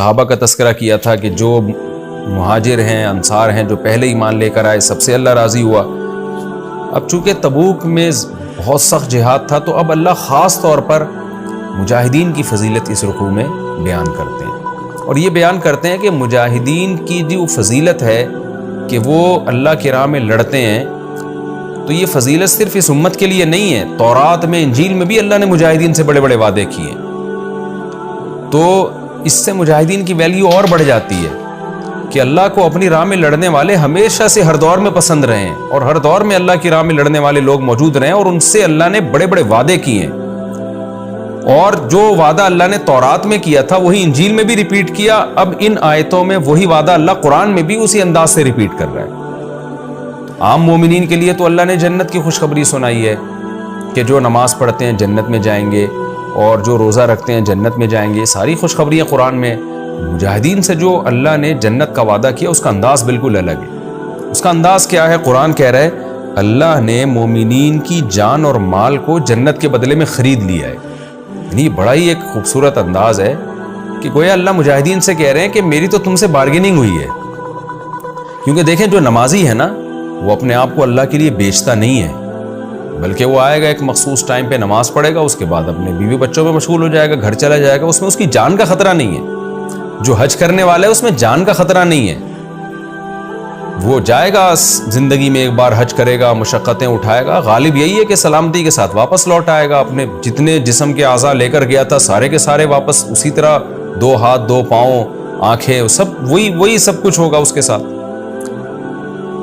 صحابہ کا تذکرہ کیا تھا کہ جو مہاجر ہیں، انصار ہیں، جو پہلے ایمان لے کر آئے، سب سے اللہ راضی ہوا۔ اب چونکہ تبوک میں بہت سخت جہاد تھا، تو اب اللہ خاص طور پر مجاہدین کی فضیلت اس رکوع میں بیان کرتے ہیں، اور یہ بیان کرتے ہیں کہ مجاہدین کی جو فضیلت ہے کہ وہ اللہ کی راہ میں لڑتے ہیں، تو یہ فضیلت صرف اس امت کے لیے نہیں ہے، تورات میں، انجیل میں بھی اللہ نے مجاہدین سے بڑے بڑے وعدے کیے، تو اس سے مجاہدین کی ویلیو اور بڑھ جاتی ہے کہ اللہ کو اپنی راہ میں لڑنے والے ہمیشہ سے ہر دور میں پسند رہے ہیں، اور ہر دور میں اللہ کی راہ میں لڑنے والے لوگ موجود رہے ہیں، اور ان سے اللہ نے بڑے بڑے وعدے کیے ہیں، اور جو وعدہ اللہ نے تورات میں کیا تھا وہی انجیل میں بھی ریپیٹ کیا۔ اب ان آیتوں میں وہی وعدہ اللہ قرآن میں بھی اسی انداز سے ریپیٹ کر رہا ہے۔ عام مومنین کے لیے تو اللہ نے جنت کی خوشخبری سنائی ہے کہ جو نماز پڑھتے ہیں جنت میں جائیں گے، اور جو روزہ رکھتے ہیں جنت میں جائیں گے، ساری خوشخبریاں قرآن میں۔ مجاہدین سے جو اللہ نے جنت کا وعدہ کیا اس کا انداز بالکل الگ ہے۔ اس کا انداز کیا ہے؟ قرآن کہہ رہا ہے اللہ نے مومنین کی جان اور مال کو جنت کے بدلے میں خرید لیا ہے۔ یعنی بڑا ہی ایک خوبصورت انداز ہے کہ گویا اللہ مجاہدین سے کہہ رہے ہیں کہ میری تو تم سے بارگیننگ ہوئی ہے، کیونکہ دیکھیں جو نمازی ہے نا وہ اپنے آپ کو اللہ کے لیے بیچتا نہیں ہے، بلکہ وہ آئے گا ایک مخصوص ٹائم پہ نماز پڑھے گا، اس کے بعد اپنے بیوی بچوں میں مشغول ہو جائے گا، گھر چلا جائے گا، اس میں اس کی جان کا خطرہ نہیں ہے۔ جو حج کرنے والا ہے اس میں جان کا خطرہ نہیں ہے، وہ جائے گا زندگی میں ایک بار حج کرے گا، مشقتیں اٹھائے گا، غالب یہی ہے کہ سلامتی کے ساتھ واپس لوٹ آئے گا، اپنے جتنے جسم کے اعضاء لے کر گیا تھا سارے کے سارے واپس اسی طرح، 2 ہاتھ 2 پاؤں آنکھیں سب وہی سب کچھ ہوگا اس کے ساتھ۔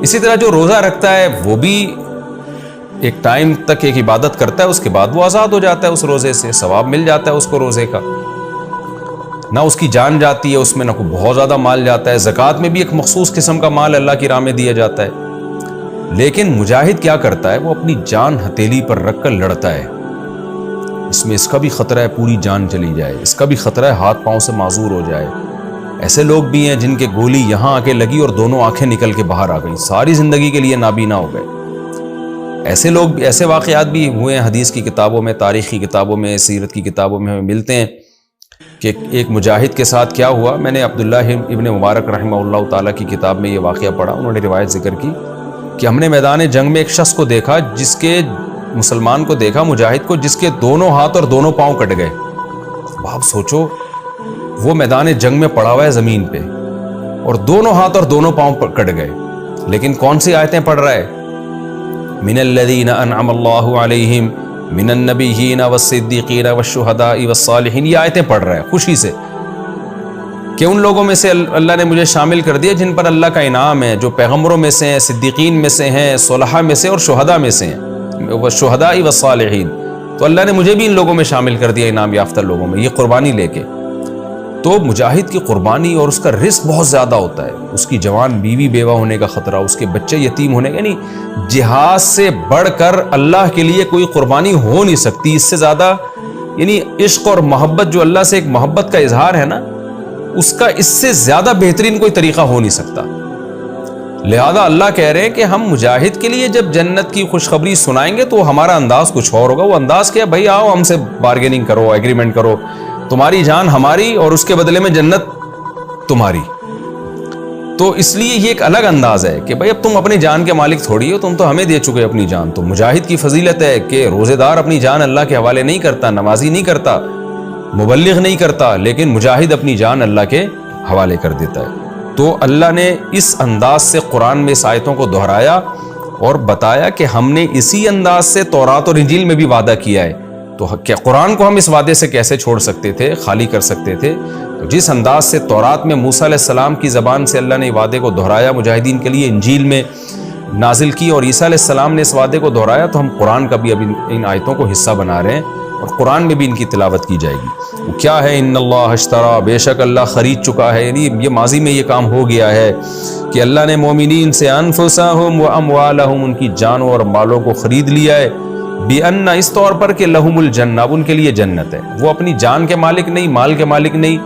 اسی طرح جو روزہ رکھتا ہے وہ بھی ایک ٹائم تک ایک عبادت کرتا ہے، اس کے بعد وہ آزاد ہو جاتا ہے، اس روزے سے ثواب مل جاتا ہے اس کو روزے کا، نہ اس کی جان جاتی ہے اس میں، نہ کوئی بہت زیادہ مال جاتا ہے۔ زکوٰۃ میں بھی ایک مخصوص قسم کا مال اللہ کی راہ میں دیا جاتا ہے۔ لیکن مجاہد کیا کرتا ہے؟ وہ اپنی جان ہتھیلی پر رکھ کر لڑتا ہے، اس میں اس کا بھی خطرہ ہے پوری جان چلی جائے، اس کا بھی خطرہ ہے ہاتھ پاؤں سے معذور ہو جائے۔ ایسے لوگ بھی ہیں جن کے گولی یہاں آ کے لگی اور دونوں آنکھیں نکل کے باہر آ گئی، ساری زندگی کے لیے نابینا ہو گئے۔ ایسے لوگ، ایسے واقعات بھی ہوئے ہیں حدیث کی کتابوں میں، تاریخ کی کتابوں میں، سیرت کی کتابوں میں ہمیں ملتے ہیں کہ ایک مجاہد کے ساتھ کیا ہوا۔ میں نے عبداللہ ابن مبارک رحمہ اللہ تعالیٰ کی کتاب میں یہ واقعہ پڑھا، انہوں نے روایت ذکر کی کہ ہم نے میدان جنگ میں ایک شخص کو دیکھا، جس کے مسلمان کو دیکھا، مجاہد کو، جس کے دونوں ہاتھ اور دونوں پاؤں کٹ گئے۔ آپ سوچو، وہ میدان جنگ میں پڑا ہوا ہے زمین پہ اور دونوں ہاتھ اور دونوں پاؤں کٹ گئے، لیکن کون سی آیتیں پڑھ رہا ہے؟ من الذین انعم اللہ علیہم من النبیین والصدیقین والشہداء والصالحین، یہ آیتیں پڑھ رہا ہے خوشی سے کہ ان لوگوں میں سے اللہ نے مجھے شامل کر دیا جن پر اللہ کا انعام ہے، جو پیغمبروں میں سے ہیں، صدیقین میں سے ہیں، صلحاء میں سے اور شہداء میں سے ہیں، والشہداء والصالحین، تو اللہ نے مجھے بھی ان لوگوں میں شامل کر دیا، انعام یافتہ لوگوں میں، یہ قربانی لے کے۔ تو مجاہد کی قربانی اور اس کا رزق بہت زیادہ ہوتا ہے، اس کی جوان بیوی بیوہ ہونے کا خطرہ، اس کے بچے یتیم ہونے کا، یعنی جہاد سے بڑھ کر اللہ کے لیے کوئی قربانی ہو نہیں سکتی، اس سے زیادہ، یعنی عشق اور محبت جو اللہ سے ایک محبت کا اظہار ہے نا، اس کا اس سے زیادہ بہترین کوئی طریقہ ہو نہیں سکتا۔ لہذا اللہ کہہ رہے ہیں کہ ہم مجاہد کے لیے جب جنت کی خوشخبری سنائیں گے تو ہمارا انداز کچھ اور ہوگا۔ وہ انداز کیا؟ بھائی آؤ ہم سے بارگیننگ کرو، ایگریمنٹ کرو، تمہاری جان ہماری اور اس کے بدلے میں جنت تمہاری۔ تو اس لیے یہ ایک الگ انداز ہے کہ بھائی اب تم اپنی جان کے مالک تھوڑی ہو، تم تو ہمیں دے چکے اپنی جان۔ تو مجاہد کی فضیلت ہے کہ روزے دار اپنی جان اللہ کے حوالے نہیں کرتا، نمازی نہیں کرتا، مبلغ نہیں کرتا، لیکن مجاہد اپنی جان اللہ کے حوالے کر دیتا ہے۔ تو اللہ نے اس انداز سے قرآن میں اس آیتوں کو دہرایا اور بتایا کہ ہم نے اسی انداز سے تورات اور انجیل میں بھی وعدہ کیا ہے، تو کیا قرآن کو ہم اس وعدے سے کیسے چھوڑ سکتے تھے، خالی کر سکتے تھے؟ تو جس انداز سے تورات میں موسیٰ علیہ السلام کی زبان سے اللہ نے وعدے کو دہرایا مجاہدین کے لیے، انجیل میں نازل کی، اور عیسیٰ علیہ السلام نے اس وعدے کو دہرایا، تو ہم قرآن کا بھی اب ان آیتوں کو حصہ بنا رہے ہیں اور قرآن میں بھی ان کی تلاوت کی جائے گی۔ وہ کیا ہے؟ ان اللہ اشترا، بے شک اللہ خرید چکا ہے، یعنی یہ ماضی میں یہ کام ہو گیا ہے کہ اللہ نے مومنین سے انفسہم و اموالہم، ان کی جانوں اور مالوں کو خرید لیا ہے، بِأَنَّ، اس طور پر کہ لہم الجنہ، اب ان کے لیے جنت ہے۔ وہ اپنی جان کے مالک نہیں، مال کے مالک نہیں،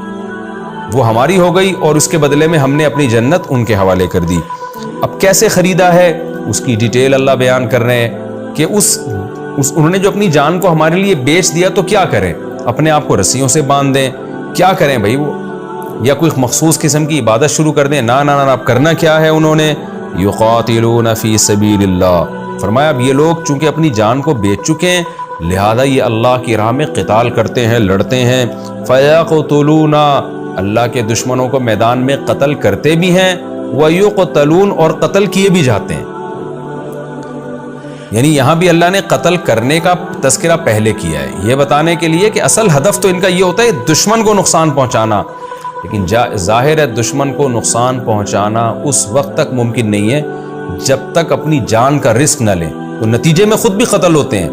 وہ ہماری ہو گئی اور اس کے بدلے میں ہم نے اپنی جنت ان کے حوالے کر دی۔ اب کیسے خریدا ہے اس کی ڈیٹیل اللہ بیان کر رہے ہیں کہ انہوں نے جو اپنی جان کو ہمارے لیے بیچ دیا تو کیا کریں؟ اپنے آپ کو رسیوں سے باندھ دیں، کیا کریں بھائی؟ یا کوئی مخصوص قسم کی عبادت شروع کر دیں. نا نا نا, اب کرنا کیا ہے انہوں نے؟ یقاتلون فی سبیل اللہ. فرمایا اب یہ لوگ چونکہ اپنی جان کو بیچ چکے ہیں لہذا یہ اللہ کی راہ میں قتال کرتے ہیں, لڑتے ہیں. فیقتلون, اللہ کے دشمنوں کو میدان میں قتل کرتے بھی ہیں, ویقتلون, اور قتل کیے بھی جاتے ہیں. یعنی یہاں بھی اللہ نے قتل کرنے کا تذکرہ پہلے کیا ہے, یہ بتانے کے لیے کہ اصل ہدف تو ان کا یہ ہوتا ہے دشمن کو نقصان پہنچانا, لیکن ظاہر ہے دشمن کو نقصان پہنچانا اس وقت تک ممکن نہیں ہے جب تک اپنی جان کا رسک نہ لیں, تو نتیجے میں خود بھی قتل ہوتے ہیں.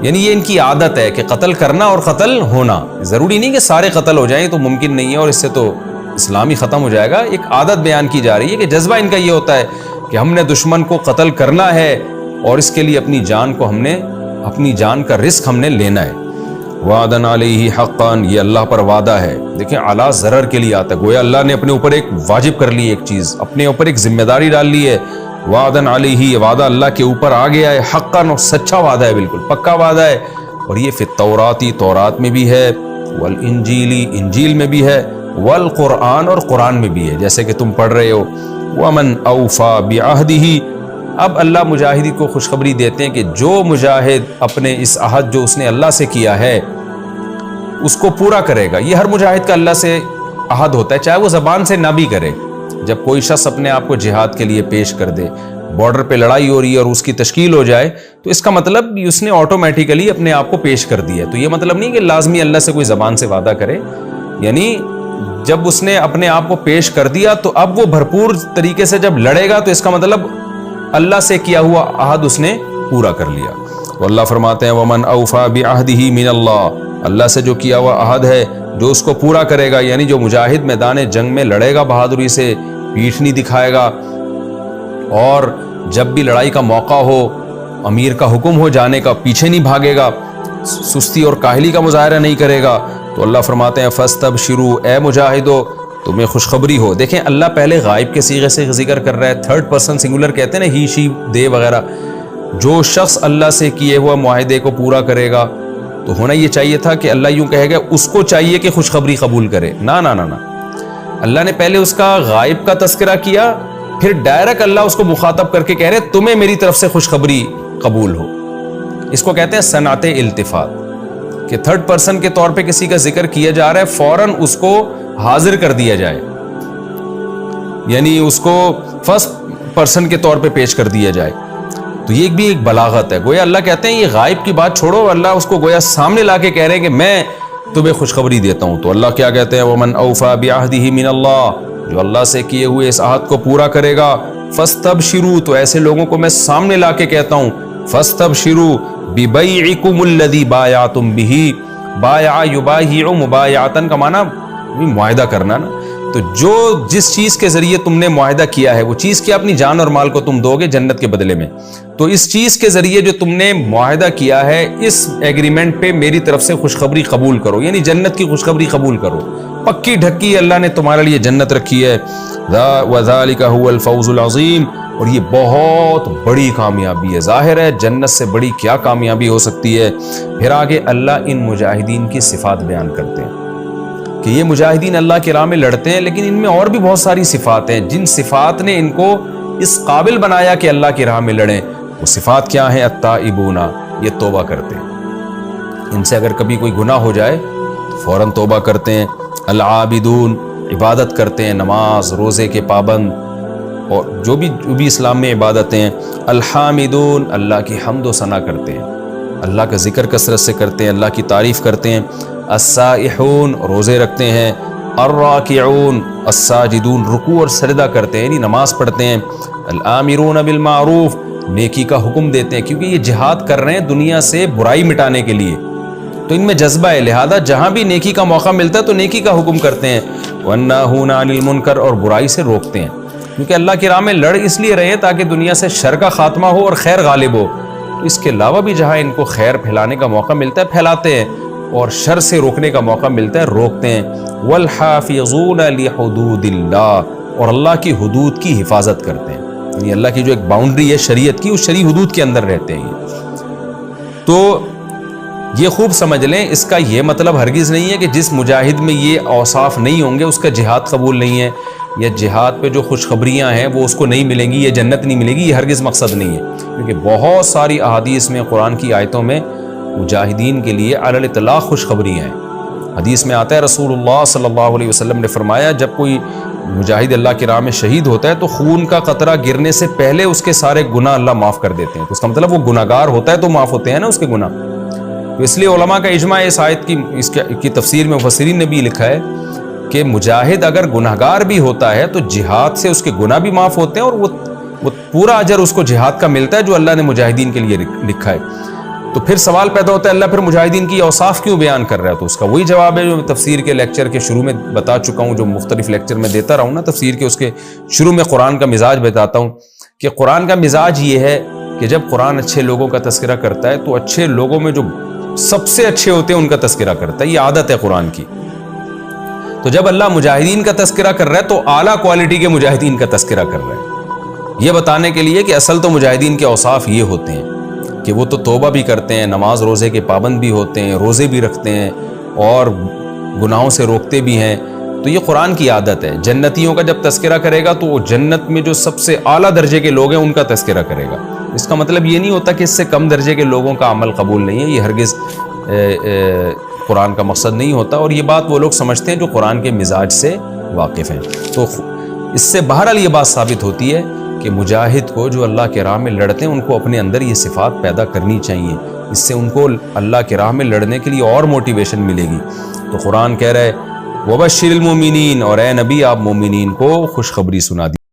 یعنی یہ ان کی عادت ہے کہ قتل کرنا اور قتل ہونا. ضروری نہیں کہ سارے قتل ہو جائیں, تو ممکن نہیں ہے اور اس سے تو اسلام ہی ختم ہو جائے گا. ایک عادت بیان کی جا رہی ہے کہ جذبہ ان کا یہ ہوتا ہے کہ ہم نے دشمن کو قتل کرنا ہے اور اس کے لیے اپنی جان کا رسک ہم نے لینا ہے. وعدن علیہ حقاً, یہ اللہ پر وعدہ ہے. دیکھیں علی ضرر کے لیے آتا ہے, گویا اللہ نے اپنے اوپر ایک واجب کر لی, ایک چیز اپنے اوپر ایک ذمہ داری ڈال لی ہے. وعدن علیہ, یہ وعدہ اللہ کے اوپر آ گیا ہے. حقاً, اور سچا وعدہ ہے, بالکل پکا وعدہ ہے. اور یہ فی التوراتی, تورات میں بھی ہے, والانجیلی, انجیل میں بھی ہے, والقرآن, اور قرآن میں بھی ہے جیسے کہ تم پڑھ رہے ہو. ومن اوفا بعہدہ, اب اللہ مجاہدی کو خوشخبری دیتے ہیں کہ جو مجاہد اپنے اس عہد جو اس نے اللہ سے کیا ہے اس کو پورا کرے گا. یہ ہر مجاہد کا اللہ سے عہد ہوتا ہے, چاہے وہ زبان سے نہ بھی کرے. جب کوئی شخص اپنے آپ کو جہاد کے لیے پیش کر دے, بارڈر پہ لڑائی ہو رہی ہے اور اس کی تشکیل ہو جائے, تو اس کا مطلب اس نے آٹومیٹیکلی اپنے آپ کو پیش کر دیا ہے. تو یہ مطلب نہیں کہ لازمی اللہ سے کوئی زبان سے وعدہ کرے, یعنی جب اس نے اپنے آپ کو پیش کر دیا تو اب وہ بھرپور طریقے سے جب لڑے گا تو اس کا مطلب اللہ سے کیا ہوا عہد اس نے پورا کر لیا. تو اللہ فرماتے ہیں ومن اوفا بعہدہ من اللہ, اللہ سے جو کیا ہوا عہد ہے جو اس کو پورا کرے گا, یعنی جو مجاہد میدان جنگ میں لڑے گا بہادری سے, پیٹھ نہیں دکھائے گا, اور جب بھی لڑائی کا موقع ہو امیر کا حکم ہو جانے کا پیچھے نہیں بھاگے گا, سستی اور کاہلی کا مظاہرہ نہیں کرے گا, تو اللہ فرماتے ہیں فاستبشروا, اے مجاہدو تمہیں خوشخبری ہو. دیکھیں اللہ پہلے غائب کے صیغے سے ذکر کر رہا ہے, تھرڈ پرسن سنگولر کہتے ہیں نا, ہی شی دے وغیرہ. جو شخص اللہ سے کیے ہوا معاہدے کو پورا کرے گا, تو ہونا یہ چاہیے تھا کہ اللہ یوں کہے گا اس کو چاہیے کہ خوشخبری قبول کرے. نا نا نا نا, اللہ نے پہلے اس کا غائب کا تذکرہ کیا, پھر ڈائریکٹ اللہ اس کو مخاطب کر کے کہہ رہے تمہیں میری طرف سے خوشخبری قبول ہو. اس کو کہتے ہیں صنعت التفات, کہ تھرڈ پرسن کے طور پہ کسی کا ذکر کیا جا رہا ہے فوراً اس کو حاضر کر دیا جائے, یعنی اس کو فرسٹ پرسن کے طور پہ پیش کر دیا جائے. تو یہ بھی ایک بلاغت ہے. گویا اللہ کہتے ہیں یہ غائب کی بات چھوڑو, اللہ اس کو گویا سامنے لا کے کہہ رہے ہیں کہ میں تمہیں خوشخبری دیتا ہوں. تو اللہ کیا کہتے ہیں ومن اوفا بعہدہ من اللہ, جو اللہ سے کیے ہوئے اس عہد کو پورا کرے گا. فاستبشروا, تو ایسے لوگوں کو میں سامنے لا کے کہتا ہوں فاستبشروا ببیعکم الذی بایعتم بہ. بایع یبایع مبایعتن کا معنی معاہدہ کرنا نا. تو جو جس چیز کے ذریعے تم نے معاہدہ کیا ہے وہ چیز کیا, اپنی جان اور مال کو تم دو گے جنت کے بدلے میں, تو اس چیز کے ذریعے جو تم نے معاہدہ کیا ہے اس ایگریمنٹ پہ میری طرف سے خوشخبری قبول کرو, یعنی جنت کی خوشخبری قبول کرو. پکی ڈھکی اللہ نے تمہارے لیے جنت رکھی ہے. وذالک هو الفوز العظیم, اور یہ بہت بڑی کامیابی ہے. ظاہر ہے جنت سے بڑی کیا کامیابی ہو سکتی ہے. پھر آگے اللہ ان مجاہدین کی صفات بیان کرتے ہیں کہ یہ مجاہدین اللہ کی راہ میں لڑتے ہیں, لیکن ان میں اور بھی بہت ساری صفات ہیں جن صفات نے ان کو اس قابل بنایا کہ اللہ کی راہ میں لڑیں. وہ صفات کیا ہیں؟ التائبون, یہ توبہ کرتے ہیں, ان سے اگر کبھی کوئی گناہ ہو جائے تو فوراً توبہ کرتے ہیں. العابدون, عبادت کرتے ہیں, نماز روزے کے پابند اور جو بھی اسلام میں عبادتیں ہیں. الحامدون, اللہ کی حمد و ثنا کرتے ہیں, اللہ کا ذکر کثرت سے کرتے ہیں, اللہ کی تعریف کرتے ہیں. السائحون, روزے رکھتے ہیں. الراکعون, الساجدون, رکوع اور سجدہ کرتے ہیں, یعنی نماز پڑھتے ہیں. الآمرون بالمعروف, نیکی کا حکم دیتے ہیں, کیونکہ یہ جہاد کر رہے ہیں دنیا سے برائی مٹانے کے لیے, تو ان میں جذبہ ہے, لہذا جہاں بھی نیکی کا موقع ملتا ہے تو نیکی کا حکم کرتے ہیں. والناہون عن المنکر, اور برائی سے روکتے ہیں, کیونکہ اللہ کی راہ میں لڑ اس لیے رہے تاکہ دنیا سے شر کا خاتمہ ہو اور خیر غالب ہو. تو اس کے علاوہ بھی جہاں ان کو خیر پھیلانے کا موقع ملتا ہے پھیلاتے ہیں, اور شر سے روکنے کا موقع ملتا ہے روکتے ہیں. والحافظون لحدود اللہ, اور اللہ کی حدود کی حفاظت کرتے ہیں, یعنی اللہ کی جو ایک باؤنڈری ہے شریعت کی, اس شرعی حدود کے اندر رہتے ہیں. تو یہ خوب سمجھ لیں، اس کا یہ مطلب ہرگز نہیں ہے کہ جس مجاہد میں یہ اوصاف نہیں ہوں گے اس کا جہاد قبول نہیں ہے، یا جہاد پہ جو خوشخبریاں ہیں وہ اس کو نہیں ملیں گی، یہ جنت نہیں ملے گی، یہ ہرگز مقصد نہیں ہے، کیونکہ بہت ساری احادیث میں، قرآن کی آیتوں میں مجاہدین کے لیے علی الاطلاق خوشخبریاں ہیں۔ حدیث میں آتا ہے رسول اللہ صلی اللہ علیہ وسلم نے فرمایا جب کوئی مجاہد اللہ کی راہ میں شہید ہوتا ہے تو خون کا قطرہ گرنے سے پہلے اس کے سارے گناہ اللہ معاف کر دیتے ہیں، تو اس کا مطلب وہ گناہگار ہوتا ہے تو معاف ہوتے ہیں نا اس کے گناہ۔ تو اس لیے علماء کا اجماع اس آیت کی تفسیر میں مفسرین نے بھی لکھا ہے کہ مجاہد اگر گناہگار بھی ہوتا ہے تو جہاد سے اس کے گناہ بھی معاف ہوتے ہیں اور وہ پورا اجر اس کو جہاد کا ملتا ہے جو اللہ نے مجاہدین کے لیے لکھا ہے۔ تو پھر سوال پیدا ہوتا ہے اللہ پھر مجاہدین کی اوصاف کیوں بیان کر رہا ہے؟ تو اس کا وہی جواب ہے جو تفسیر کے لیکچر کے شروع میں بتا چکا ہوں، جو مختلف لیکچر میں دیتا رہا ہوں نا تفسیر کے، اس کے شروع میں قرآن کا مزاج بتاتا ہوں کہ قرآن کا مزاج یہ ہے کہ جب قرآن اچھے لوگوں کا تذکرہ کرتا ہے تو اچھے لوگوں میں جو سب سے اچھے ہوتے ہیں ان کا تذکرہ کرتا ہے، یہ عادت ہے قرآن کی۔ تو جب اللہ مجاہدین کا تذکرہ کر رہا ہے تو اعلیٰ کوالٹی کے مجاہدین کا تذکرہ کر رہا ہے، یہ بتانے کے لیے کہ اصل تو مجاہدین کے اوصاف یہ ہوتے ہیں کہ وہ تو توبہ بھی کرتے ہیں، نماز روزے کے پابند بھی ہوتے ہیں، روزے بھی رکھتے ہیں اور گناہوں سے روکتے بھی ہیں۔ تو یہ قرآن کی عادت ہے۔ جنتیوں کا جب تذکرہ کرے گا تو وہ جنت میں جو سب سے اعلیٰ درجے کے لوگ ہیں ان کا تذکرہ کرے گا۔ اس کا مطلب یہ نہیں ہوتا کہ اس سے کم درجے کے لوگوں کا عمل قبول نہیں ہے، یہ ہرگز قرآن کا مقصد نہیں ہوتا، اور یہ بات وہ لوگ سمجھتے ہیں جو قرآن کے مزاج سے واقف ہیں۔ تو اس سے بہرحال یہ بات ثابت ہوتی ہے کہ مجاہد کو جو اللہ کے راہ میں لڑتے ہیں ان کو اپنے اندر یہ صفات پیدا کرنی چاہیے، اس سے ان کو اللہ کے راہ میں لڑنے کے لیے اور موٹیویشن ملے گی۔ تو قرآن کہہ رہا ہے وَبَشِّرِ الْمُؤْمِنِينَ، اور اے نبی آپ مومنین کو خوشخبری سنا دی۔